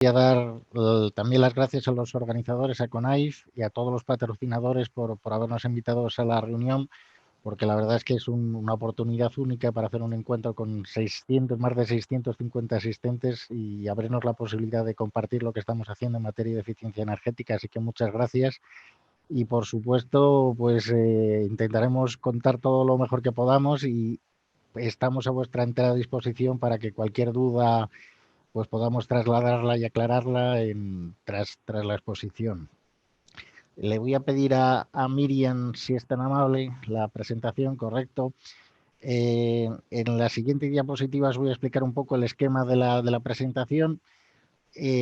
a dar también las gracias a los organizadores, a CONAIF y a todos los patrocinadores por habernos invitado a la reunión, porque la verdad es que es una oportunidad única para hacer un encuentro con más de 650 asistentes y abrirnos la posibilidad de compartir lo que estamos haciendo en materia de eficiencia energética. Así que muchas gracias. Y por supuesto, pues intentaremos contar todo lo mejor que podamos y estamos a vuestra entera disposición para que cualquier duda pues podamos trasladarla y aclararla tras la exposición. Le voy a pedir a Miriam, si es tan amable, la presentación, correcto. En la siguiente diapositiva os voy a explicar un poco el esquema de la presentación.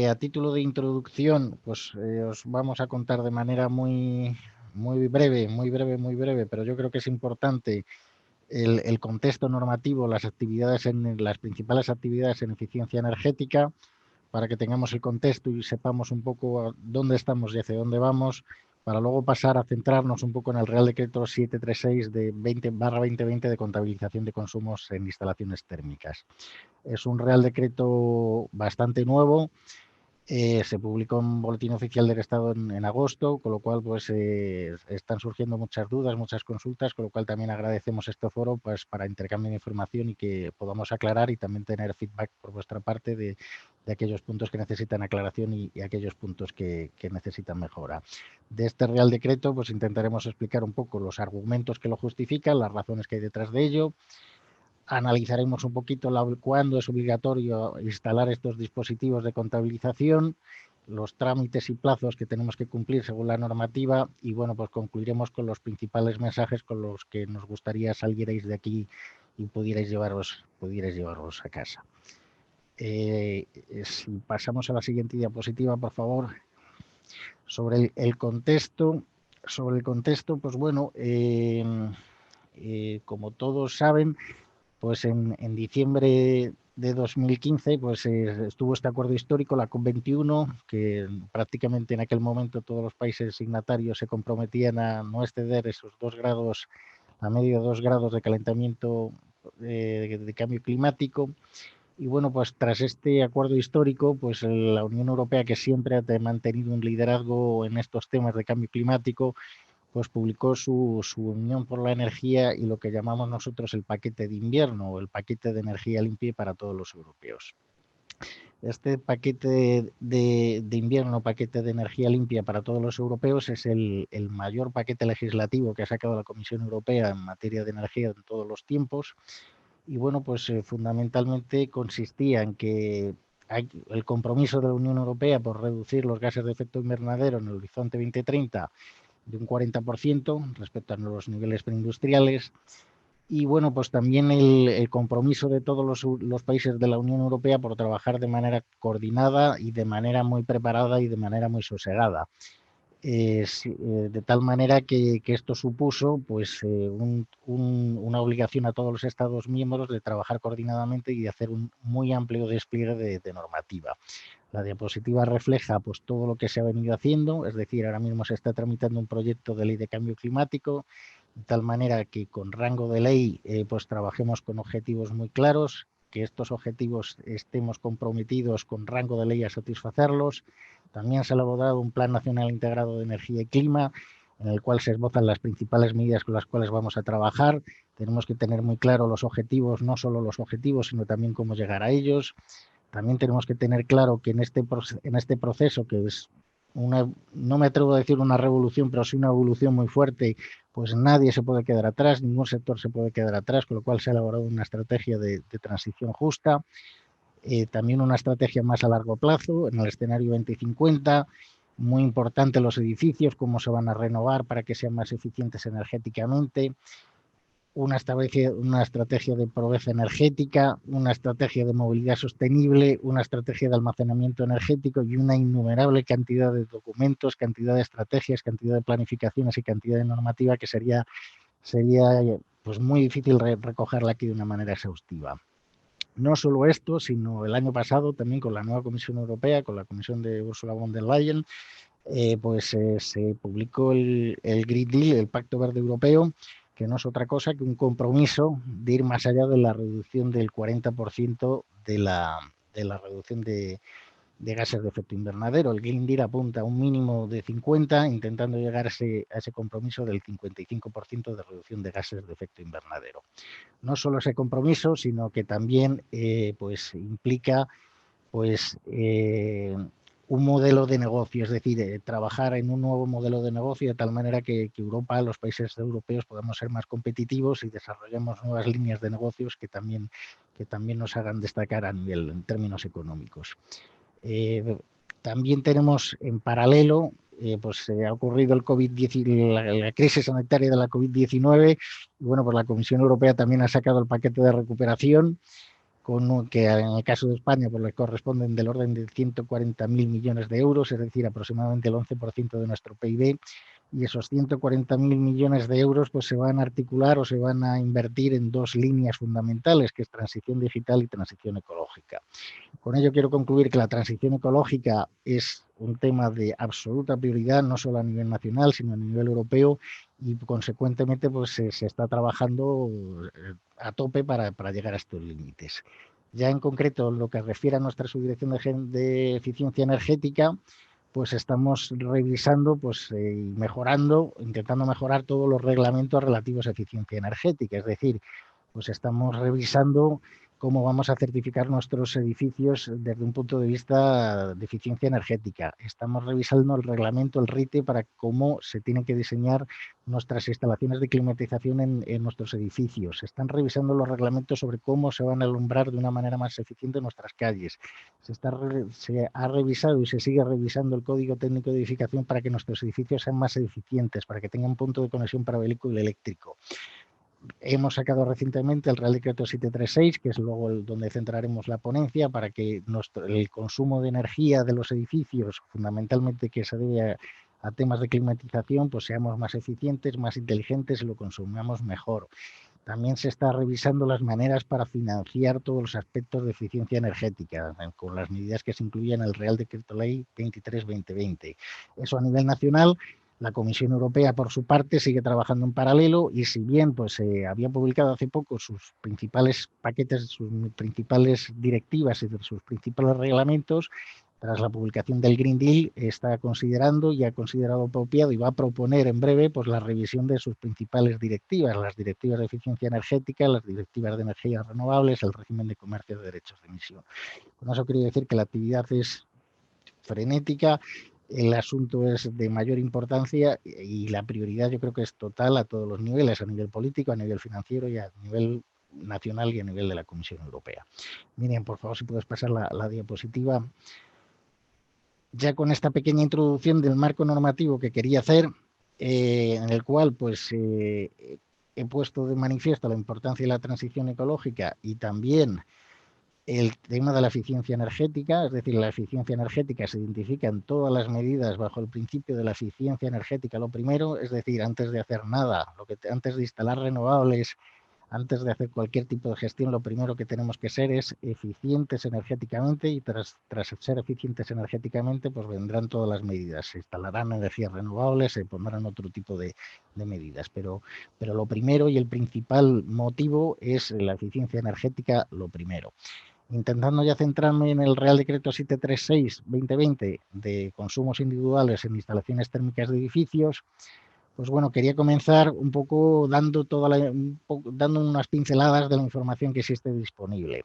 A título de introducción, pues os vamos a contar de manera muy breve, pero yo creo que es importante el contexto normativo, las principales actividades en eficiencia energética, para que tengamos el contexto y sepamos un poco dónde estamos y hacia dónde vamos, para luego pasar a centrarnos un poco en el Real Decreto 736 de 20/2020 de contabilización de consumos en instalaciones térmicas. Es un Real Decreto bastante nuevo. Se publicó en Boletín Oficial del Estado en agosto, con lo cual pues están surgiendo muchas dudas, muchas consultas, con lo cual también agradecemos este foro pues para intercambio de información y que podamos aclarar y también tener feedback por vuestra parte de aquellos puntos que necesitan aclaración y aquellos puntos que necesitan mejora. De este Real Decreto pues intentaremos explicar un poco los argumentos que lo justifican, las razones que hay detrás de ello. Analizaremos un poquito cuándo es obligatorio instalar estos dispositivos de contabilización, los trámites y plazos que tenemos que cumplir según la normativa y bueno, pues concluiremos con los principales mensajes con los que nos gustaría salierais de aquí y pudierais llevaros a casa. Si pasamos a la siguiente diapositiva, por favor, sobre el contexto. Sobre el contexto, pues bueno, como todos saben, pues en diciembre de 2015 pues estuvo este acuerdo histórico, la COP21, que prácticamente en aquel momento todos los países signatarios se comprometían a no exceder esos 2 grados, a medio de 2 grados de calentamiento de cambio climático. Y bueno, pues tras este acuerdo histórico, pues la Unión Europea, que siempre ha mantenido un liderazgo en estos temas de cambio climático, pues publicó su Unión por la Energía y lo que llamamos nosotros el paquete de invierno o el paquete de energía limpia para todos los europeos. Este paquete de invierno, paquete de energía limpia para todos los europeos, es el mayor paquete legislativo que ha sacado la Comisión Europea en materia de energía en todos los tiempos. Y bueno, pues fundamentalmente consistía en que hay el compromiso de la Unión Europea por reducir los gases de efecto invernadero en el horizonte 2030 de un 40% respecto a los niveles preindustriales. Y bueno, pues también el compromiso de todos los países de la Unión Europea por trabajar de manera coordinada y de manera muy preparada y de manera muy sosegada. De tal manera que esto supuso pues una obligación a todos los Estados miembros de trabajar coordinadamente y de hacer un muy amplio despliegue de normativa. La diapositiva refleja pues todo lo que se ha venido haciendo, es decir, ahora mismo se está tramitando un proyecto de ley de cambio climático, de tal manera que con rango de ley pues trabajemos con objetivos muy claros, que estos objetivos estemos comprometidos con rango de ley a satisfacerlos. También se ha elaborado un Plan Nacional Integrado de Energía y Clima, en el cual se esbozan las principales medidas con las cuales vamos a trabajar. Tenemos que tener muy claro los objetivos, no solo los objetivos, sino también cómo llegar a ellos. También tenemos que tener claro que en este proceso, que es no me atrevo a decir una revolución, pero sí una evolución muy fuerte, pues nadie se puede quedar atrás, ningún sector se puede quedar atrás, con lo cual se ha elaborado una estrategia de transición justa, también una estrategia más a largo plazo, en el escenario 2050, muy importante los edificios, cómo se van a renovar para que sean más eficientes energéticamente, una estrategia de pobreza energética, una estrategia de movilidad sostenible, una estrategia de almacenamiento energético y una innumerable cantidad de documentos, cantidad de estrategias, cantidad de planificaciones y cantidad de normativa que sería pues muy difícil recogerla aquí de una manera exhaustiva. No solo esto, sino el año pasado también con la nueva Comisión Europea, con la Comisión de Ursula von der Leyen, se publicó el Green Deal, el Pacto Verde Europeo, que no es otra cosa que un compromiso de ir más allá de la reducción del 40% de la reducción de de gases de efecto invernadero. El Green Deal apunta a un mínimo de 50, intentando llegar a ese compromiso del 55% de reducción de gases de efecto invernadero. No solo ese compromiso, sino que también pues implica pues un modelo de negocio, es decir, trabajar en un nuevo modelo de negocio de tal manera que Europa, los países europeos, podamos ser más competitivos y desarrollemos nuevas líneas de negocios que también nos hagan destacar en términos económicos. También tenemos en paralelo, pues ha ocurrido el COVID-19, la crisis sanitaria de la COVID-19, y bueno, pues la Comisión Europea también ha sacado el paquete de recuperación, que en el caso de España pues le corresponden del orden de 140.000 millones de euros, es decir, aproximadamente el 11% de nuestro PIB, y esos 140.000 millones de euros pues se van a articular o se van a invertir en dos líneas fundamentales, que es transición digital y transición ecológica. Con ello quiero concluir que la transición ecológica es un tema de absoluta prioridad, no solo a nivel nacional, sino a nivel europeo, y consecuentemente pues se está trabajando a tope para llegar a estos límites. Ya en concreto, lo que refiere a nuestra subdirección de eficiencia energética, pues estamos revisando pues, y mejorando, intentando mejorar todos los reglamentos relativos a eficiencia energética, es decir, pues estamos revisando cómo vamos a certificar nuestros edificios desde un punto de vista de eficiencia energética. Estamos revisando el reglamento, el RITE, para cómo se tienen que diseñar nuestras instalaciones de climatización en nuestros edificios. Se están revisando los reglamentos sobre cómo se van a alumbrar de una manera más eficiente nuestras calles. Se ha revisado y se sigue revisando el Código Técnico de Edificación para que nuestros edificios sean más eficientes, para que tengan punto de conexión para vehículo eléctrico. Hemos sacado recientemente el Real Decreto 736, que es luego donde centraremos la ponencia, para que el consumo de energía de los edificios, fundamentalmente que se debe a temas de climatización, pues seamos más eficientes, más inteligentes y lo consumamos mejor. También se está revisando las maneras para financiar todos los aspectos de eficiencia energética, con las medidas que se incluyen en el Real Decreto Ley 23-2020. Eso a nivel nacional. La Comisión Europea, por su parte, sigue trabajando en paralelo y si bien pues, había publicado hace poco sus principales paquetes, sus principales directivas y sus principales reglamentos, tras la publicación del Green Deal, está considerando y ha considerado apropiado y va a proponer en breve pues, la revisión de sus principales directivas, las directivas de eficiencia energética, las directivas de energías renovables, el régimen de comercio de derechos de emisión. Con eso quería decir que la actividad es frenética, el asunto es de mayor importancia y la prioridad yo creo que es total a todos los niveles, a nivel político, a nivel financiero y a nivel nacional y a nivel de la Comisión Europea. Miriam, por favor, si puedes pasar la diapositiva. Ya con esta pequeña introducción del marco normativo que quería hacer, en el cual pues he puesto de manifiesto la importancia de la transición ecológica y también el tema de la eficiencia energética, es decir, la eficiencia energética se identifica en todas las medidas bajo el principio de la eficiencia energética. Lo primero, es decir, antes de hacer nada, antes de instalar renovables, antes de hacer cualquier tipo de gestión, lo primero que tenemos que ser es eficientes energéticamente y tras ser eficientes energéticamente, pues vendrán todas las medidas. Se instalarán energías renovables, se pondrán otro tipo de medidas. Pero lo primero y el principal motivo es la eficiencia energética, lo primero. Intentando ya centrarme en el Real Decreto 736-2020 de consumos individuales en instalaciones térmicas de edificios, pues bueno, quería comenzar un poco dando unas pinceladas de la información que existe disponible.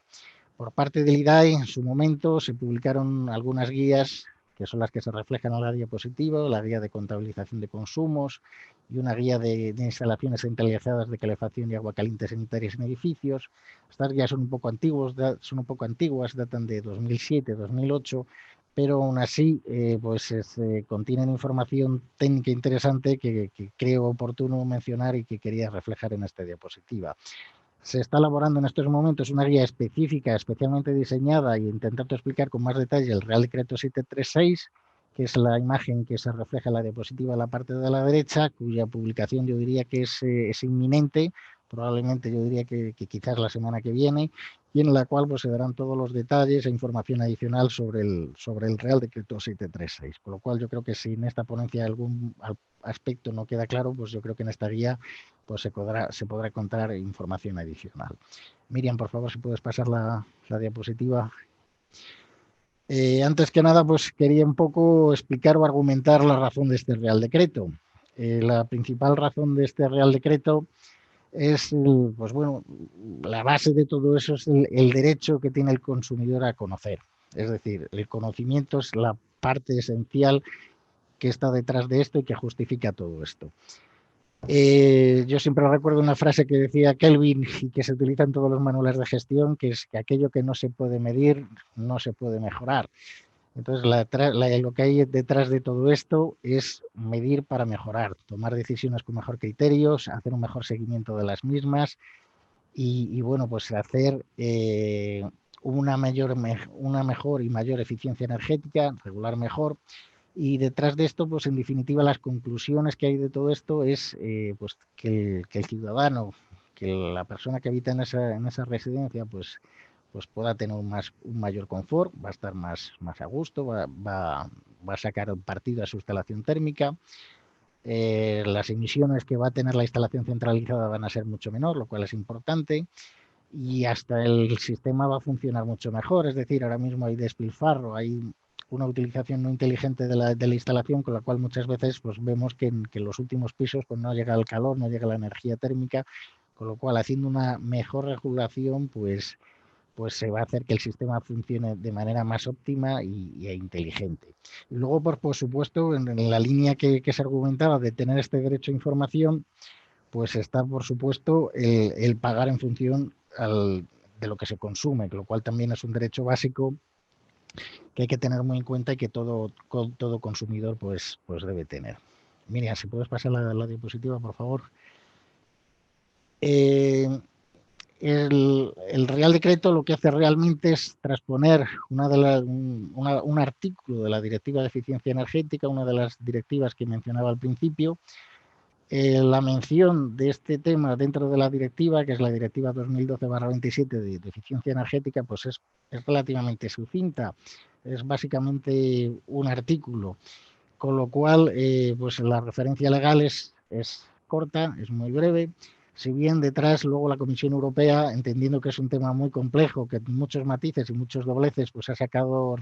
Por parte del IDAE, en su momento, se publicaron algunas guías, que son las que se reflejan en la diapositiva, la guía de contabilización de consumos y una guía de instalaciones centralizadas de calefacción y agua caliente sanitarias en edificios. Estas guías son un poco antiguas, datan de 2007-2008, pero aún así pues contienen información técnica interesante que creo oportuno mencionar y que quería reflejar en esta diapositiva. Se está elaborando en estos momentos una guía específica, especialmente diseñada y intentando explicar con más detalle el Real Decreto 736, que es la imagen que se refleja en la diapositiva en la parte de la derecha, cuya publicación yo diría que es inminente, probablemente yo diría que quizás la semana que viene, y en la cual pues, se darán todos los detalles e información adicional sobre el Real Decreto 736. Con lo cual yo creo que si en esta ponencia algún aspecto no queda claro, pues yo creo que en esta guía pues se podrá encontrar información adicional. Miriam, por favor, si puedes pasar la diapositiva. Antes que nada, pues quería un poco explicar o argumentar la razón de este Real Decreto. La principal razón de este Real Decreto es, pues bueno, la base de todo eso es el derecho que tiene el consumidor a conocer. Es decir, el conocimiento es la parte esencial que está detrás de esto y que justifica todo esto. Yo siempre recuerdo una frase que decía Kelvin y que se utiliza en todos los manuales de gestión, que es que aquello que no se puede medir no se puede mejorar. Entonces, lo que hay detrás de todo esto es medir para mejorar, tomar decisiones con mejor criterios, hacer un mejor seguimiento de las mismas bueno, pues hacer una mejor y mayor eficiencia energética, regular mejor. Y detrás de esto, pues en definitiva, las conclusiones que hay de todo esto es pues que el ciudadano, que la persona que habita en esa residencia, pues pueda tener un mayor confort, va a estar más a gusto, va a sacar partido a su instalación térmica. Las emisiones que va a tener la instalación centralizada van a ser mucho menor, lo cual es importante. Y hasta el sistema va a funcionar mucho mejor. Es decir, ahora mismo hay despilfarro, hay una utilización no inteligente de la instalación, con la cual muchas veces pues, vemos que en los últimos pisos pues, no llega el calor, no llega la energía térmica, con lo cual haciendo una mejor regulación, pues se va a hacer que el sistema funcione de manera más óptima e inteligente. Y luego, por supuesto, en la línea que se argumentaba de tener este derecho a información, pues está, por supuesto, el pagar en función de lo que se consume, lo cual también es un derecho básico que hay que tener muy en cuenta y que todo consumidor pues debe tener. Miriam, si puedes pasar la diapositiva, por favor. El Real Decreto lo que hace realmente es transponer un artículo de la Directiva de Eficiencia Energética, una de las directivas que mencionaba al principio. La mención de este tema dentro de la directiva, que es la Directiva 2012/27 de eficiencia energética, pues es relativamente sucinta. Es básicamente un artículo, con lo cual pues la referencia legal es corta, es muy breve. Si bien detrás luego la Comisión Europea, entendiendo que es un tema muy complejo, que muchos matices y muchos dobleces, pues ha sacado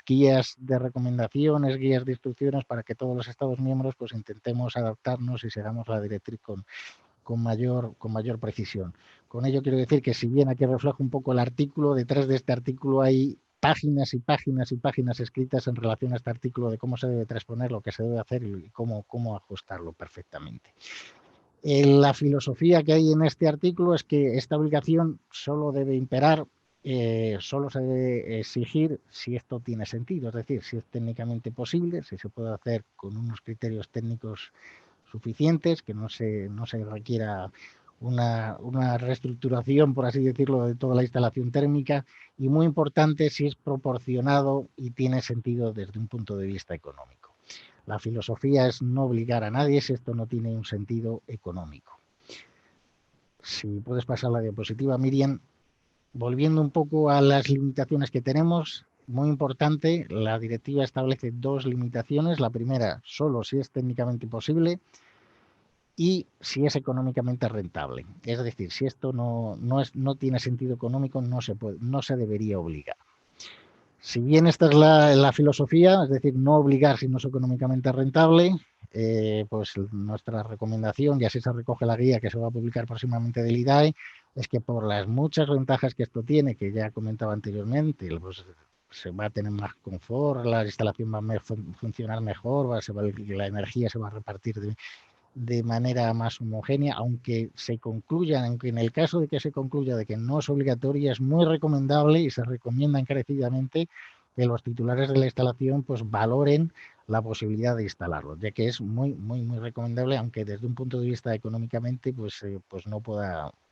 guías de recomendaciones, guías de instrucciones para que todos los Estados miembros pues intentemos adaptarnos y sigamos la directriz con mayor precisión. Con ello quiero decir que si bien aquí refleja un poco el artículo, detrás de este artículo hay páginas y páginas y páginas escritas en relación a este artículo de cómo se debe transponer, lo que se debe hacer y cómo ajustarlo perfectamente. La filosofía que hay en este artículo es que esta obligación solo debe imperar, solo se debe exigir si esto tiene sentido, es decir, si es técnicamente posible, si se puede hacer con unos criterios técnicos suficientes, que no se requiera una reestructuración, por así decirlo, de toda la instalación térmica, y muy importante si es proporcionado y tiene sentido desde un punto de vista económico. La filosofía es no obligar a nadie si esto no tiene un sentido económico. Si puedes pasar la diapositiva, Miriam. Volviendo un poco a las limitaciones que tenemos, muy importante, la directiva establece dos limitaciones. La primera, solo si es técnicamente posible y si es económicamente rentable. Es decir, si esto no tiene sentido económico, no se debería obligar. Si bien esta es la filosofía, es decir, no obligar si no es económicamente rentable, pues nuestra recomendación, y así se recoge la guía que se va a publicar próximamente del IDAE, es que por las muchas ventajas que esto tiene, que ya comentaba anteriormente, pues se va a tener más confort, la instalación va a funcionar mejor, la energía se va a repartir de manera más homogénea, aunque en el caso de que se concluya de que no es obligatoria, es muy recomendable y se recomienda encarecidamente que los titulares de la instalación pues valoren la posibilidad de instalarlo, ya que es muy recomendable, aunque desde un punto de vista económicamente pues no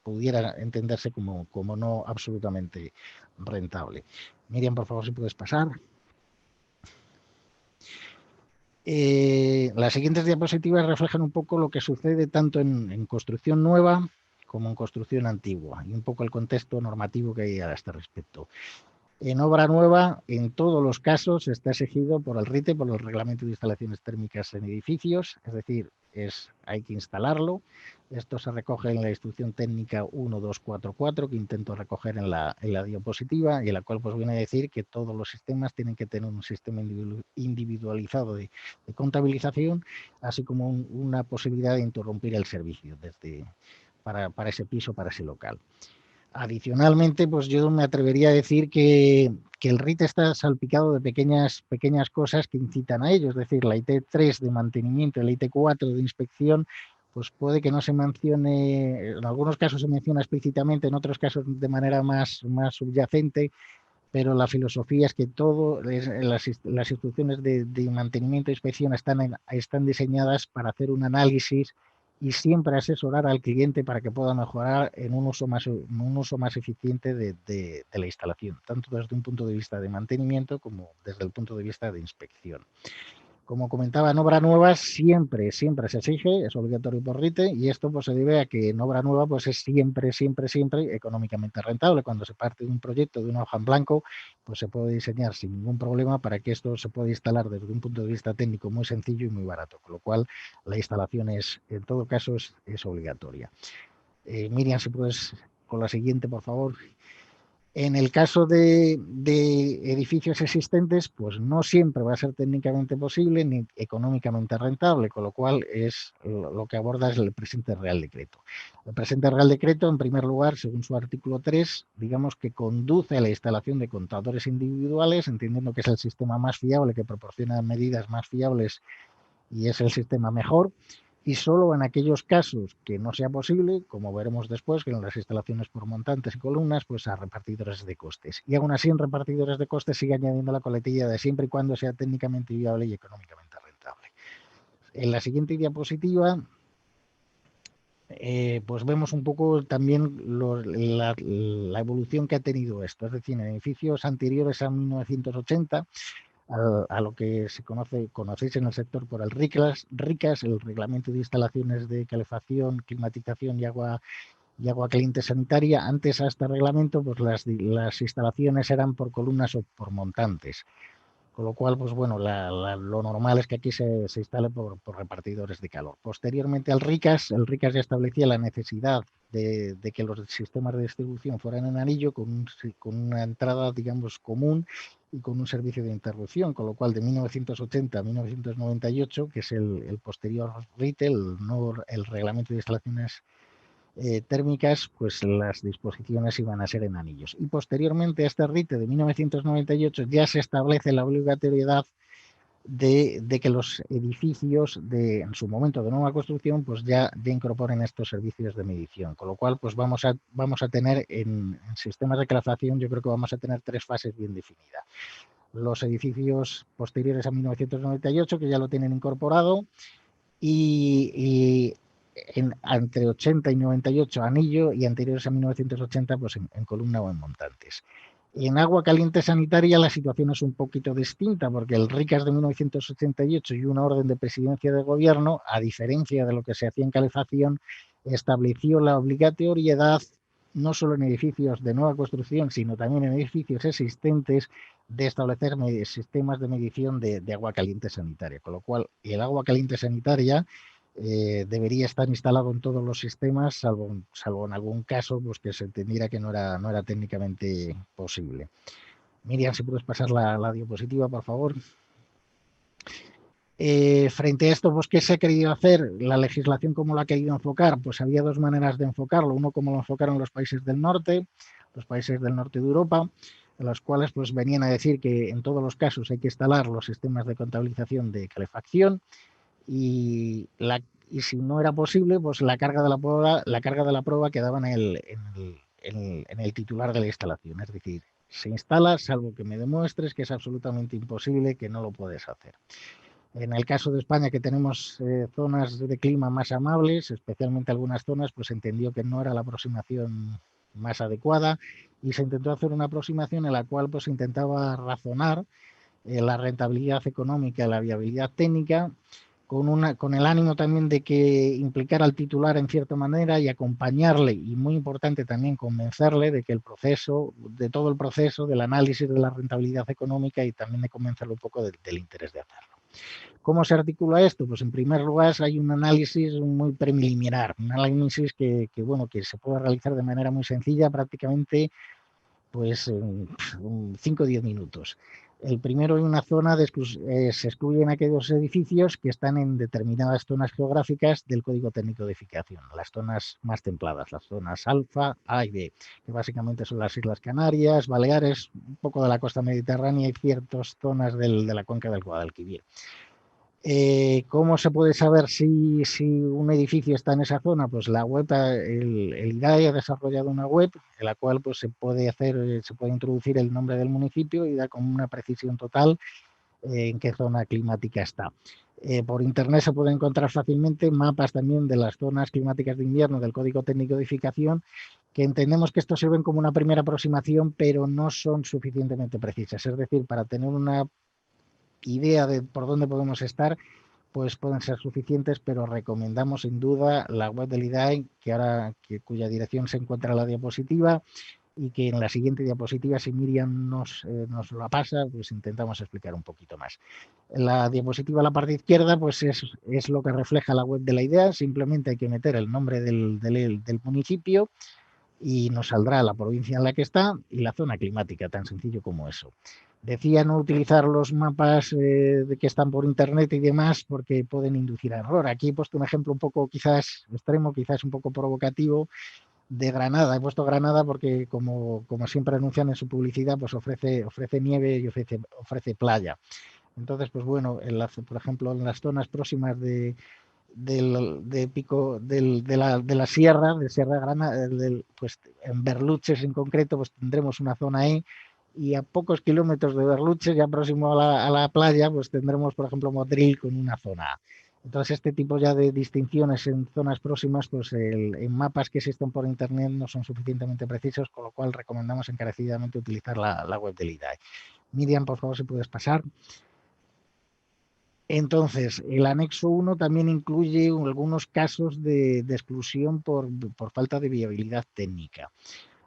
pudiera entenderse como no absolutamente rentable. Miriam, por favor, si puedes pasar. Las siguientes diapositivas reflejan un poco lo que sucede tanto en construcción nueva como en construcción antigua y un poco el contexto normativo que hay a este respecto. En obra nueva, en todos los casos, está exigido por el RITE, por el Reglamento de Instalaciones Térmicas en Edificios, es decir, hay que instalarlo. Esto se recoge en la instrucción técnica 1244, que intento recoger en la diapositiva, y en la cual pues viene a decir que todos los sistemas tienen que tener un sistema individualizado de contabilización, así como una posibilidad de interrumpir el servicio para ese piso, para ese local. Adicionalmente, pues yo me atrevería a decir que el RIT está salpicado de pequeñas cosas que incitan a ello, es decir, la IT3 de mantenimiento y la IT4 de inspección, pues puede que no se mencione, en algunos casos se menciona explícitamente, en otros casos de manera más subyacente, pero la filosofía es que las instrucciones de mantenimiento e inspección están diseñadas para hacer un análisis y siempre asesorar al cliente para que pueda mejorar en un uso más eficiente de la instalación, tanto desde un punto de vista de mantenimiento como desde el punto de vista de inspección. Como comentaba, en obra nueva siempre se exige, es obligatorio por RITE, y esto pues se debe a que en obra nueva pues es siempre económicamente rentable. Cuando se parte de un proyecto, de una hoja en blanco, pues se puede diseñar sin ningún problema para que esto se pueda instalar desde un punto de vista técnico muy sencillo y muy barato, con lo cual la instalación en todo caso es obligatoria. Miriam, si puedes con la siguiente, por favor. En el caso de edificios existentes, pues no siempre va a ser técnicamente posible ni económicamente rentable, con lo cual es lo que aborda es el presente Real Decreto. El presente Real Decreto, en primer lugar, según su artículo 3, digamos que conduce a la instalación de contadores individuales, entendiendo que es el sistema más fiable, que proporciona medidas más fiables y es el sistema mejor, y solo en aquellos casos que no sea posible, como veremos después, que en las instalaciones por montantes y columnas, pues a repartidores de costes. Y aún así en repartidores de costes sigue añadiendo la coletilla de siempre y cuando sea técnicamente viable y económicamente rentable. En la siguiente diapositiva pues vemos un poco también la evolución que ha tenido esto, es decir, en edificios anteriores a 1980, a lo que conocéis en el sector por el RICAS, el Reglamento de Instalaciones de Calefacción, Climatización y Agua caliente sanitaria. Antes a este reglamento, pues las instalaciones eran por columnas o por montantes. Con lo cual, pues bueno, lo normal es que aquí se instale por repartidores de calor. Posteriormente al RICAS, el RICAS ya establecía la necesidad de que los sistemas de distribución fueran en anillo con una entrada, digamos, común y con un servicio de interrupción, con lo cual de 1980 a 1998, que es el posterior RITE, el Reglamento de Instalaciones térmicas, pues las disposiciones iban a ser en anillos. Y posteriormente a este RITE de 1998 ya se establece la obligatoriedad de que los edificios en su momento de nueva construcción pues ya incorporen estos servicios de medición, con lo cual pues vamos a tener en sistemas de calefacción, yo creo que vamos a tener tres fases bien definidas. Los edificios posteriores a 1998 que ya lo tienen incorporado, y entre 80 y 98 anillo, y anteriores a 1980 pues en columna o en montantes. En agua caliente sanitaria la situación es un poquito distinta, porque el RICAS de 1988 y una orden de presidencia de gobierno, a diferencia de lo que se hacía en calefacción, estableció la obligatoriedad no solo en edificios de nueva construcción, sino también en edificios existentes, de establecer sistemas de medición de agua caliente sanitaria, con lo cual el agua caliente sanitaria debería estar instalado en todos los sistemas, salvo en algún caso pues que se entendiera que no era técnicamente posible. Miriam, si puedes pasar la diapositiva, por favor. Frente a esto, pues, ¿qué se ha querido hacer? La legislación, ¿cómo lo ha querido enfocar? Pues había dos maneras de enfocarlo. Uno, como lo enfocaron los países del norte de Europa, en los cuales pues venían a decir que en todos los casos hay que instalar los sistemas de contabilización de calefacción, y si no era posible, pues la carga de la prueba quedaba en el titular de la instalación. Es decir, se instala salvo que me demuestres que es absolutamente imposible, que no lo puedes hacer. En el caso de España, que tenemos zonas de clima más amables, especialmente algunas zonas, pues se entendió que no era la aproximación más adecuada, y se intentó hacer una aproximación en la cual pues se intentaba razonar la rentabilidad económica y la viabilidad técnica con el ánimo también de que implicar al titular en cierta manera y acompañarle, y muy importante también convencerle de que el proceso, de todo el proceso, del análisis de la rentabilidad económica y también de convencerlo un poco del interés de hacerlo. ¿Cómo se articula esto? Pues en primer lugar hay un análisis muy preliminar, un análisis bueno, que se puede realizar de manera muy sencilla, prácticamente pues en 5 o 10 minutos. El primero, en una zona se excluyen aquellos edificios que están en determinadas zonas geográficas del Código Técnico de Edificación, las zonas más templadas, las zonas alfa, A y B, que básicamente son las Islas Canarias, Baleares, un poco de la costa mediterránea y ciertas zonas de la cuenca del Guadalquivir. ¿Cómo se puede saber si un edificio está en esa zona? Pues la web, el IDAE ha desarrollado una web en la cual pues, se puede introducir el nombre del municipio y da con una precisión total en qué zona climática está. Por internet se puede encontrar fácilmente mapas también de las zonas climáticas de invierno del Código Técnico de Edificación, que entendemos que estos sirven como una primera aproximación, pero no son suficientemente precisas. Es decir, para tener una idea de por dónde podemos estar, pues pueden ser suficientes, pero recomendamos sin duda la web del IDAE, cuya dirección se encuentra en la diapositiva, y que en la siguiente diapositiva, si Miriam nos la pasa, pues intentamos explicar un poquito más. La diapositiva a la parte izquierda pues es lo que refleja la web de la IDAE. Simplemente hay que meter el nombre del municipio y nos saldrá la provincia en la que está y la zona climática, tan sencillo como eso. Decía no utilizar los mapas que están por internet y demás porque pueden inducir a error. Aquí he puesto un ejemplo un poco quizás extremo, quizás un poco provocativo, de Granada. He puesto Granada porque, como siempre anuncian en su publicidad, pues ofrece nieve y ofrece playa. Entonces, pues bueno, por ejemplo, en las zonas próximas de la sierra, de Sierra Granada, pues en Berluches en concreto, pues tendremos una zona ahí, y a pocos kilómetros de Berluches, ya próximo a la playa, pues tendremos, por ejemplo, Motril con una zona A. Entonces, este tipo ya de distinciones en zonas próximas, pues en mapas que existen por internet no son suficientemente precisos, con lo cual recomendamos encarecidamente utilizar la web del IDAE. Miriam, por favor, si puedes pasar. Entonces, el anexo 1 también incluye algunos casos de exclusión por falta de viabilidad técnica.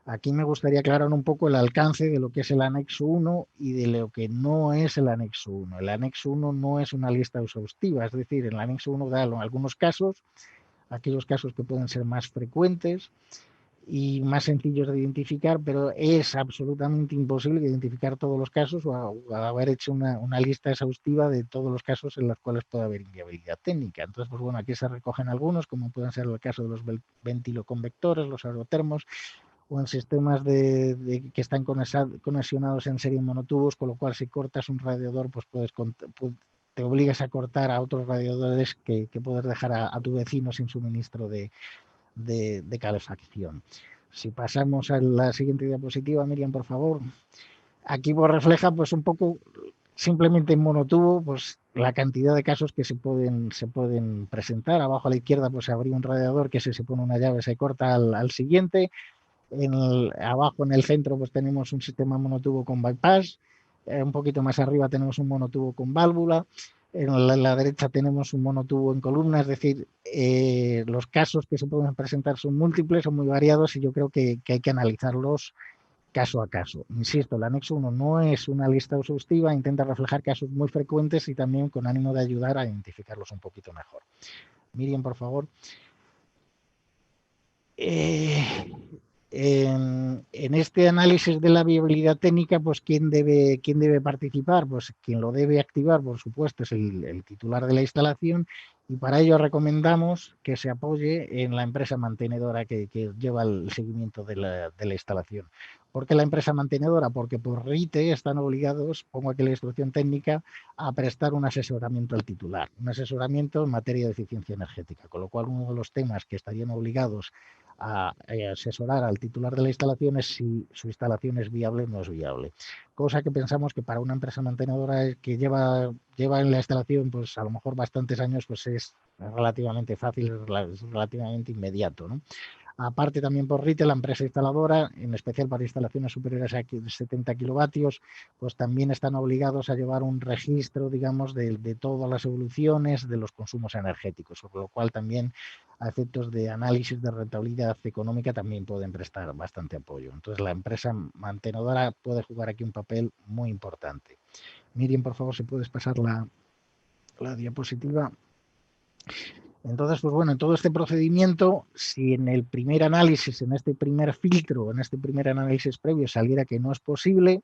Aquí me gustaría aclarar un poco el alcance de lo que es el anexo 1 y de lo que no es el anexo 1. El anexo 1 no es una lista exhaustiva, es decir, el anexo 1 da algunos casos, aquellos casos que pueden ser más frecuentes y más sencillos de identificar, pero es absolutamente imposible identificar todos los casos o haber hecho una lista exhaustiva de todos los casos en los cuales puede haber inviabilidad técnica. Entonces, pues bueno, aquí se recogen algunos, como pueden ser el caso de los ventiloconvectores, los aerotermos, o en sistemas que están conexionados en serie en monotubos, con lo cual si cortas un radiador, pues te obligas a cortar a otros radiadores que puedes dejar a tu vecino sin suministro de calefacción. Si pasamos a la siguiente diapositiva, Miriam, por favor. Aquí pues refleja pues un poco, simplemente en monotubo, pues la cantidad de casos que se pueden presentar. Abajo a la izquierda pues habría un radiador que se pone una llave, se corta al siguiente. Abajo en el centro pues tenemos un sistema monotubo con bypass. Un poquito más arriba tenemos un monotubo con válvula. En la derecha tenemos un monotubo en columna, es decir, los casos que se pueden presentar son múltiples, son muy variados, y yo creo que hay que analizarlos caso a caso. Insisto, el anexo 1 no es una lista exhaustiva, intenta reflejar casos muy frecuentes y también con ánimo de ayudar a identificarlos un poquito mejor. Miriam, por favor. En este análisis de la viabilidad técnica, pues ¿quién debe participar? Pues quien lo debe activar, por supuesto, es el titular de la instalación, y para ello recomendamos que se apoye en la empresa mantenedora que lleva el seguimiento de la instalación. ¿Por qué la empresa mantenedora? Porque por RITE están obligados, pongo aquí la instrucción técnica, a prestar un asesoramiento al titular, un asesoramiento en materia de eficiencia energética, con lo cual uno de los temas que estarían obligados a asesorar al titular de la instalación es si su instalación es viable o no es viable. Cosa que pensamos que para una empresa mantenedora que lleva en la instalación pues a lo mejor bastantes años, pues es relativamente fácil, es relativamente inmediato, ¿no? Aparte también por RITE, la empresa instaladora, en especial para instalaciones superiores a 70 kilovatios, pues también están obligados a llevar un registro, digamos, de todas las evoluciones de los consumos energéticos, por lo cual también a efectos de análisis de rentabilidad económica también pueden prestar bastante apoyo. Entonces la empresa mantenedora puede jugar aquí un papel muy importante. Miriam, por favor, si puedes pasar la diapositiva. Entonces, pues bueno, en todo este procedimiento, si en el primer análisis, en este primer filtro, en este primer análisis previo saliera que no es posible,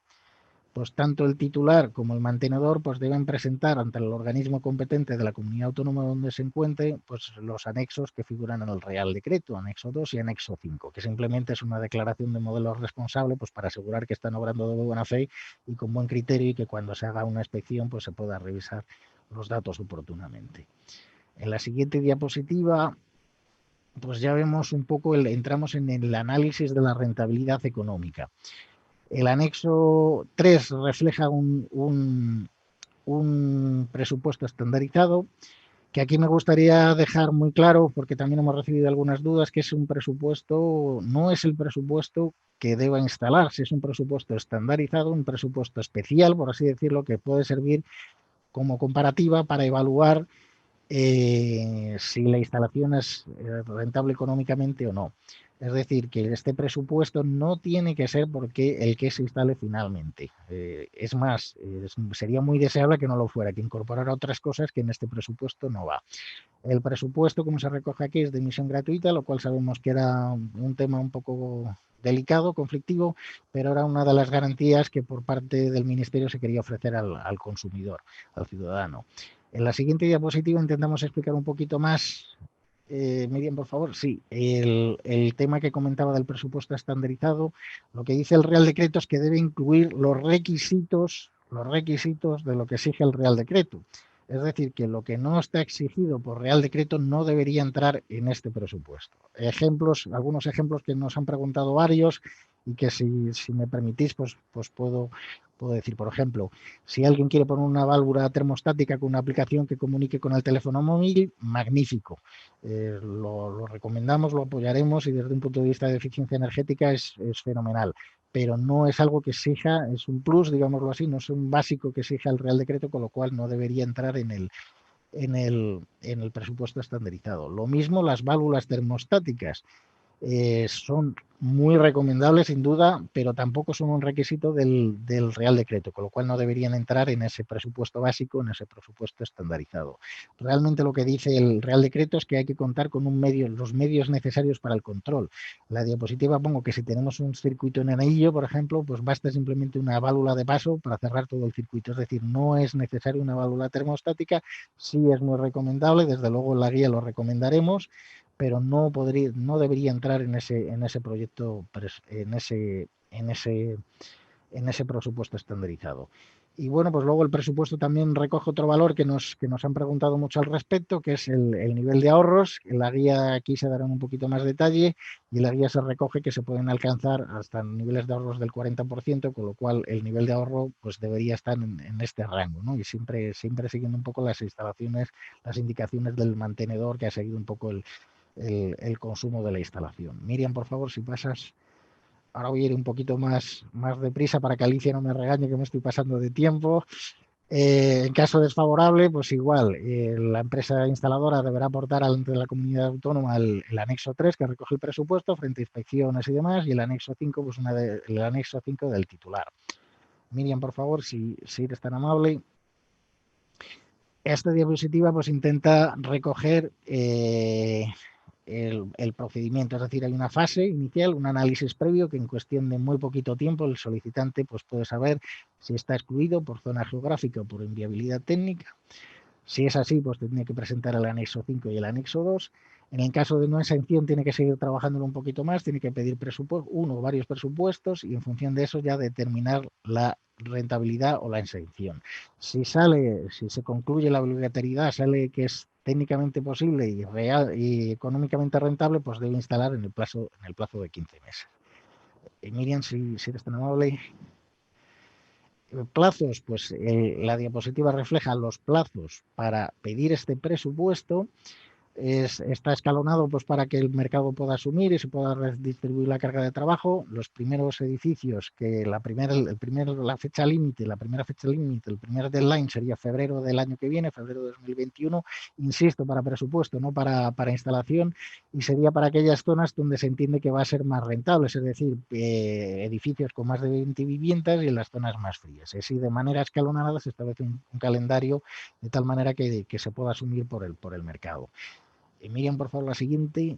pues tanto el titular como el mantenedor pues deben presentar ante el organismo competente de la comunidad autónoma donde se encuentre pues los anexos que figuran en el Real Decreto, anexo 2 y anexo 5, que simplemente es una declaración de modelo responsable pues para asegurar que están obrando de buena fe y con buen criterio y que cuando se haga una inspección pues se pueda revisar los datos oportunamente. En la siguiente diapositiva pues ya vemos un poco, entramos en el análisis de la rentabilidad económica. El anexo 3 refleja un presupuesto estandarizado, que aquí me gustaría dejar muy claro, porque también hemos recibido algunas dudas, que es un presupuesto, no es el presupuesto que deba instalarse, es un presupuesto estandarizado, un presupuesto especial, por así decirlo, que puede servir como comparativa para evaluar si la instalación es rentable económicamente o no. Es decir, que este presupuesto no tiene que ser porque el que se instale finalmente. Es más, sería muy deseable que no lo fuera, que incorporara otras cosas que en este presupuesto no va. El presupuesto, como se recoge aquí, es de emisión gratuita, lo cual sabemos que era un tema un poco delicado, conflictivo, pero era una de las garantías que por parte del Ministerio se quería ofrecer al consumidor, al ciudadano. En la siguiente diapositiva intentamos explicar un poquito más. Miriam, por favor, sí, el tema que comentaba del presupuesto estandarizado, lo que dice el Real Decreto es que debe incluir los requisitos de lo que exige el Real Decreto. Es decir, que lo que no está exigido por Real Decreto no debería entrar en este presupuesto. Algunos ejemplos que nos han preguntado varios y que si me permitís, pues puedo decir, por ejemplo, si alguien quiere poner una válvula termostática con una aplicación que comunique con el teléfono móvil, magnífico. Lo recomendamos, lo apoyaremos y desde un punto de vista de eficiencia energética es fenomenal. Pero no es algo que exija, es un plus, digámoslo así, no es un básico que exija el Real Decreto, con lo cual no debería entrar en el presupuesto estandarizado. Lo mismo las válvulas termostáticas. Son muy recomendables sin duda, pero tampoco son un requisito del Real Decreto, con lo cual no deberían entrar en ese presupuesto básico, en ese presupuesto estandarizado. Realmente lo que dice el Real Decreto es que hay que contar con los medios necesarios para el control. En la diapositiva pongo que si tenemos un circuito en anillo, por ejemplo, pues basta simplemente una válvula de paso para cerrar todo el circuito, es decir, no es necesario una válvula termostática, sí es muy recomendable, desde luego en la guía lo recomendaremos, pero no debería entrar en ese proyecto, en ese presupuesto estandarizado. Y bueno, pues luego el presupuesto también recoge otro valor que nos han preguntado mucho al respecto, que es el nivel de ahorros. En la guía aquí se dará un poquito más detalle y en la guía se recoge que se pueden alcanzar hasta niveles de ahorros del 40%, con lo cual el nivel de ahorro pues debería estar en este rango, ¿no? Y siempre siguiendo un poco las indicaciones del mantenedor, que ha seguido un poco el consumo de la instalación. Miriam, por favor, si pasas. Ahora voy a ir un poquito más deprisa para que Alicia no me regañe que me estoy pasando de tiempo. En caso desfavorable, pues igual, la empresa instaladora deberá aportar ante la comunidad autónoma el anexo 3 que recoge el presupuesto frente a inspecciones y demás, y el anexo 5, pues el anexo 5 del titular. Miriam, por favor, si eres tan amable. Esta diapositiva pues intenta recoger el procedimiento, es decir, hay una fase inicial, un análisis previo que en cuestión de muy poquito tiempo el solicitante pues puede saber si está excluido por zona geográfica o por inviabilidad técnica. Si es así, pues tendría que presentar el anexo 5 y el anexo 2. En el caso de no exención, tiene que seguir trabajándolo un poquito más, tiene que pedir uno o varios presupuestos y en función de eso ya determinar la rentabilidad o la exención. Si se concluye la obligatoriedad, sale que es técnicamente posible y real y económicamente rentable, pues debe instalar en el plazo de 15 meses. Miriam, si eres tan amable. Plazos, pues la diapositiva refleja los plazos para pedir este presupuesto. Está escalonado pues para que el mercado pueda asumir y se pueda redistribuir la carga de trabajo. Los primeros edificios que la primera fecha límite, el primer deadline sería febrero del año que viene, febrero de 2021, insisto, para presupuesto, no para instalación, y sería para aquellas zonas donde se entiende que va a ser más rentable, es decir, edificios con más de 20 viviendas y en las zonas más frías. Así, de manera escalonada se establece un calendario de tal manera que se pueda asumir por el mercado. Miriam, por favor, la siguiente.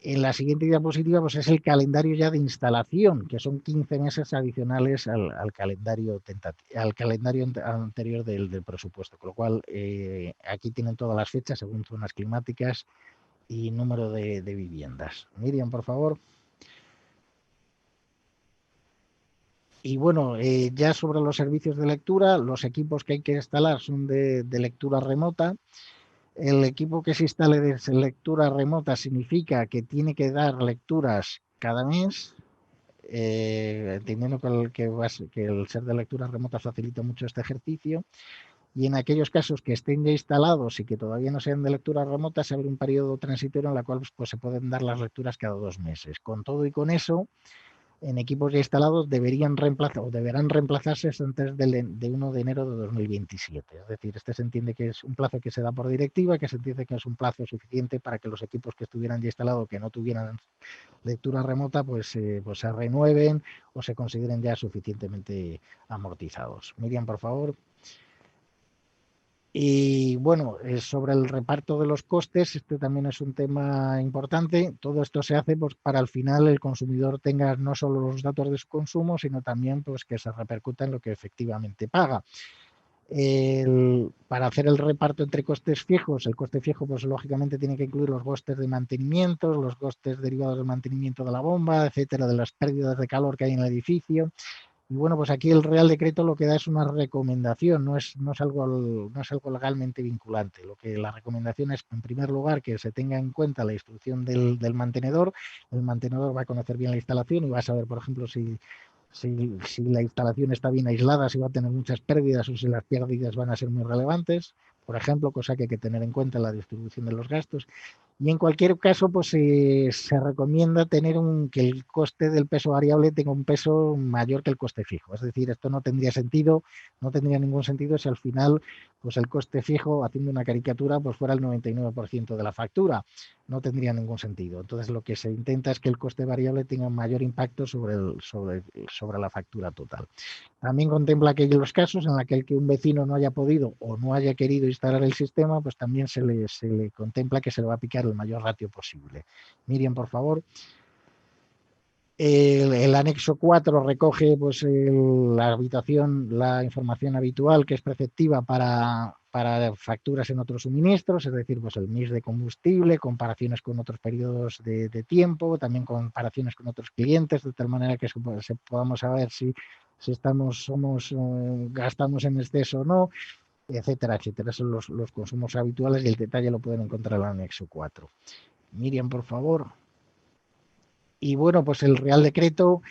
En la siguiente diapositiva pues es el calendario ya de instalación, que son 15 meses adicionales al calendario anterior del presupuesto, con lo cual aquí tienen todas las fechas según zonas climáticas y número de viviendas. Miriam, por favor. Y bueno, ya sobre los servicios de lectura, los equipos que hay que instalar son de lectura remota. El equipo que se instale de lectura remota significa que tiene que dar lecturas cada mes, entendiendo que el ser de lectura remota facilita mucho este ejercicio. Y en aquellos casos que estén ya instalados y que todavía no sean de lectura remota, se abre un periodo transitorio en el cual pues, se pueden dar las lecturas cada 2 meses. Con todo y con eso, en equipos ya instalados deberán reemplazarse antes de 1 de enero de 2027. Es decir, este se entiende que es un plazo que se da por directiva, que se entiende que es un plazo suficiente para que los equipos que estuvieran ya instalados, que no tuvieran lectura remota, pues se renueven o se consideren ya suficientemente amortizados. Miriam, por favor. Y bueno, sobre el reparto de los costes, este también es un tema importante. Todo esto se hace pues, para al final el consumidor tenga no solo los datos de su consumo, sino también pues, que se repercuta en lo que efectivamente paga. Para hacer el reparto entre costes fijos, el coste fijo pues lógicamente tiene que incluir los costes de mantenimiento, los costes derivados del mantenimiento de la bomba, etcétera, de las pérdidas de calor que hay en el edificio. Y bueno, pues aquí el Real Decreto lo que da es una recomendación, no es algo legalmente vinculante. Lo que la recomendación es, en primer lugar, que se tenga en cuenta la instrucción del mantenedor. El mantenedor va a conocer bien la instalación y va a saber, por ejemplo, si la instalación está bien aislada, si va a tener muchas pérdidas o si las pérdidas van a ser muy relevantes, por ejemplo, cosa que hay que tener en cuenta en la distribución de los gastos. Y en cualquier caso, pues se recomienda tener que el coste del peso variable tenga un peso mayor que el coste fijo. Es decir, esto no tendría sentido, no tendría ningún sentido si al final pues el coste fijo, haciendo una caricatura, pues fuera el 99% de la factura. No tendría ningún sentido. Entonces, lo que se intenta es que el coste variable tenga un mayor impacto sobre la factura total. También contempla aquellos casos en los que un vecino no haya podido o no haya querido instalar el sistema, pues también se le contempla que se le va a aplicar el mayor ratio posible. Miriam, por favor. El anexo 4 recoge pues, la información habitual que es preceptiva para facturas en otros suministros, es decir, pues el MIS de combustible, comparaciones con otros periodos de tiempo, también comparaciones con otros clientes, de tal manera que podamos saber si gastamos en exceso o no, etcétera, etcétera. Esos son los consumos habituales y el detalle lo pueden encontrar en el anexo 4. Miriam, por favor. Y bueno, pues el Real Decreto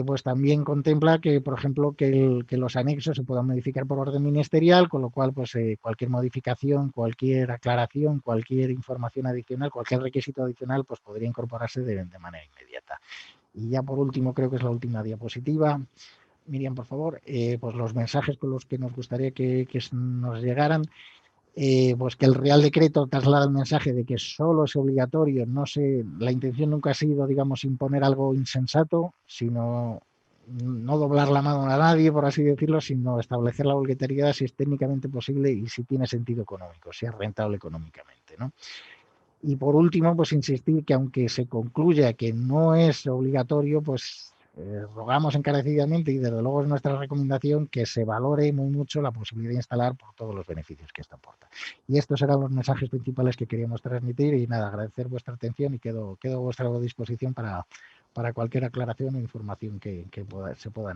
pues también contempla que, por ejemplo, que los anexos se puedan modificar por orden ministerial, con lo cual pues cualquier modificación, cualquier aclaración, cualquier información adicional, cualquier requisito adicional, pues podría incorporarse de manera inmediata. Y ya por último, creo que es la última diapositiva. Miriam, por favor, pues los mensajes con los que nos gustaría que nos llegaran. Pues que el Real Decreto traslada el mensaje de que solo es obligatorio, la intención nunca ha sido, digamos, imponer algo insensato, sino no doblar la mano a nadie, por así decirlo, sino establecer la obligatoriedad si es técnicamente posible y si tiene sentido económico, si es rentable económicamente, ¿no? Y por último, pues insistir que aunque se concluya que no es obligatorio, pues rogamos encarecidamente y desde luego es nuestra recomendación que se valore muy mucho la posibilidad de instalar por todos los beneficios que esto aporta. Y estos eran los mensajes principales que queríamos transmitir y nada, agradecer vuestra atención y quedo a vuestra disposición para cualquier aclaración o información que se pueda necesitar.